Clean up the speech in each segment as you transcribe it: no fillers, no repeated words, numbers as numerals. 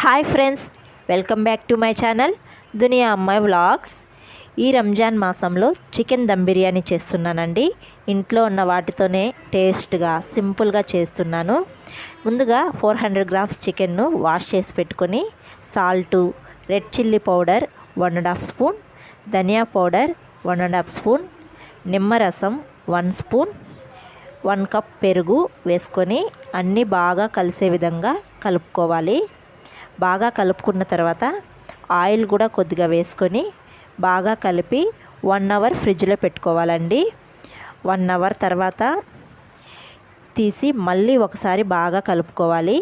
Hi friends, welcome back to my channel దునియా అమ్మాయి vlogs. ఈ రంజాన్ మాసంలో చికెన్ దమ్ బిర్యానీ చేస్తున్నానండి. ఇంట్లో ఉన్న వాటితోనే టేస్ట్గా సింపుల్గా చేస్తున్నాను. ముందుగా 400 గ్రామ్స్ చికెన్ను వాష్ చేసి పెట్టుకొని salt, red chilli powder 1.5 spoon, ధనియా పౌడర్ 1.5 స్పూన్, నిమ్మరసం 1 స్పూన్, 1 కప్ పెరుగు వేసుకొని అన్నీ బాగా కలిసే విధంగా కలుపుకోవాలి. బాగా కలుపుకున్న తర్వాత ఆయిల్ కూడా కొద్దిగా వేసుకొని బాగా కలిపి 1 అవర్ ఫ్రిడ్జ్లో పెట్టుకోవాలండి. 1 అవర్ తర్వాత తీసి మళ్ళీ ఒకసారి బాగా కలుపుకోవాలి.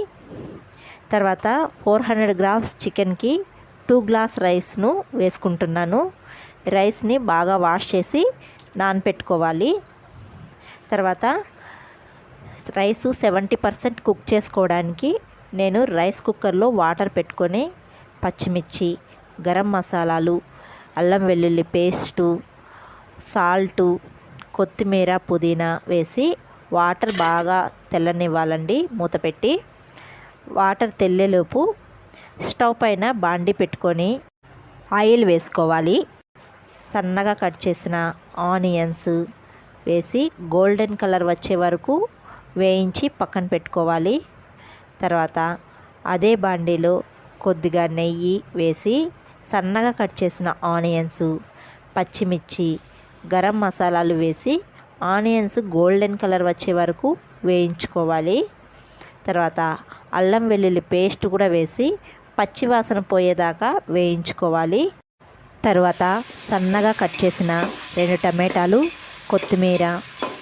తర్వాత 400 గ్రామ్స్ చికెన్కి 2 గ్లాస్ రైస్ను వేసుకుంటున్నాను. రైస్ని బాగా వాష్ చేసి నానపెట్టుకోవాలి. తర్వాత రైసు 70% కుక్ చేసుకోవడానికి నేను రైస్ కుక్కర్లో వాటర్ పెట్టుకొని పచ్చిమిర్చి, గరం మసాలాలు, అల్లం వెల్లుల్లి పేస్టు, సాల్టు, కొత్తిమీర, పుదీనా వేసి వాటర్ బాగా తెల్లనివ్వాలండి. మూత పెట్టి వాటర్ తెల్లేలోపు స్టవ్ పైన బాండి పెట్టుకొని ఆయిల్ వేసుకోవాలి. సన్నగా కట్ చేసిన ఆనియన్స్ వేసి గోల్డెన్ కలర్ వచ్చే వరకు వేయించి పక్కన పెట్టుకోవాలి. తర్వాత అదే బాండీలో కొద్దిగా నెయ్యి వేసి సన్నగా కట్ చేసిన ఆనియన్స్, పచ్చిమిర్చి, గరం మసాలాలు వేసి ఆనియన్స్ గోల్డెన్ కలర్ వచ్చే వరకు వేయించుకోవాలి. తర్వాత అల్లం వెల్లుల్లి పేస్ట్ కూడా వేసి పచ్చివాసన పోయేదాకా వేయించుకోవాలి. తర్వాత సన్నగా కట్ చేసిన 2 టమాటాలు, కొత్తిమీర,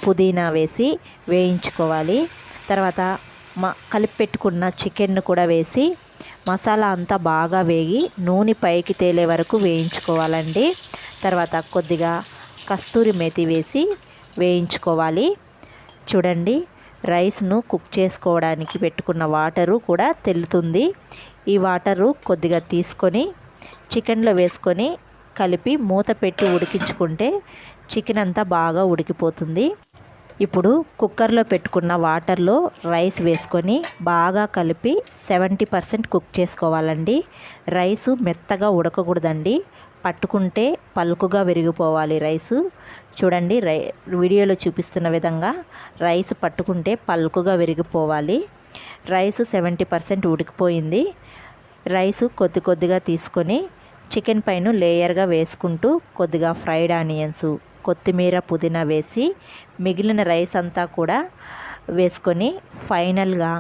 పుదీనా వేసి వేయించుకోవాలి. తర్వాత కలిపి పెట్టుకున్న చికెన్ను కూడా వేసి మసాలా అంతా బాగా వేగి నూనె పైకి తేలే వరకు వేయించుకోవాలండి. తర్వాత కొద్దిగా కస్తూరి మేతి వేసి వేయించుకోవాలి. చూడండి, రైస్ను కుక్ చేసుకోవడానికి పెట్టుకున్న వాటరు కూడా తెల్లుతుంది. ఈ వాటరు కొద్దిగా తీసుకొని చికెన్లో వేసుకొని కలిపి మూత పెట్టి ఉడికించుకుంటే చికెన్ అంతా బాగా ఉడికిపోతుంది. ఇప్పుడు కుక్కర్లో పెట్టుకున్న వాటర్లో రైస్ వేసుకొని బాగా కలిపి 70% కుక్ చేసుకోవాలండి. రైసు మెత్తగా ఉడకకూడదండి, పట్టుకుంటే పలుకుగా విరిగిపోవాలి రైసు. చూడండి, వీడియోలో చూపిస్తున్న విధంగా రైస్ పట్టుకుంటే పలుకుగా విరిగిపోవాలి. రైసు 70% ఉడికిపోయింది. రైసు కొద్దిగా తీసుకొని చికెన్ పైన లేయర్గా వేసుకుంటూ కొద్దిగా ఫ్రైడ్ ఆనియన్స్, కొత్తిమీర, పుదీనా వేసి మిగిలిన రైస్ అంతా కూడా వేసుకొని ఫైనల్గా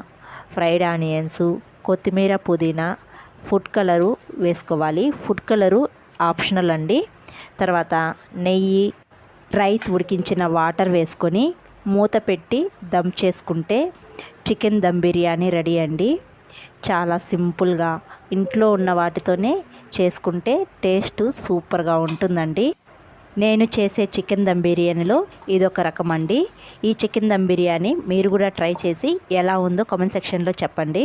ఫ్రైడ్ ఆనియన్స్, కొత్తిమీర, పుదీనా, ఫుడ్ కలరు వేసుకోవాలి. ఫుడ్ కలరు ఆప్షనల్ అండి. తర్వాత నెయ్యి, రైస్ ఉడికించిన వాటర్ వేసుకొని మూత పెట్టి దమ్ చేసుకుంటే చికెన్ దమ్ బిర్యానీ రెడీ అండి. చాలా సింపుల్గా ఇంట్లో ఉన్న వాటితోనే చేసుకుంటే టేస్ట్ సూపర్గా ఉంటుందండి. నేను చేసే చికెన్ దమ్ బిర్యానీలో ఇదొక రకం అండి. ఈ చికెన్ దమ్ బిర్యానీ మీరు కూడా ట్రై చేసి ఎలా ఉందో కామెంట్ సెక్షన్లో చెప్పండి.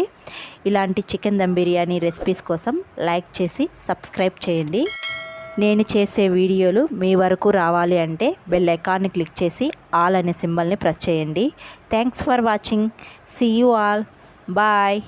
ఇలాంటి చికెన్ దమ్ బిర్యానీ రెసిపీస్ కోసం లైక్ చేసి సబ్స్క్రైబ్ చేయండి. నేను చేసే వీడియోలు మీ వరకు రావాలి అంటే బెల్ ఐకాన్ని క్లిక్ చేసి ఆల్ అనే సింబల్ని ప్రెస్ చేయండి. Thanks for watching. See you all. Bye.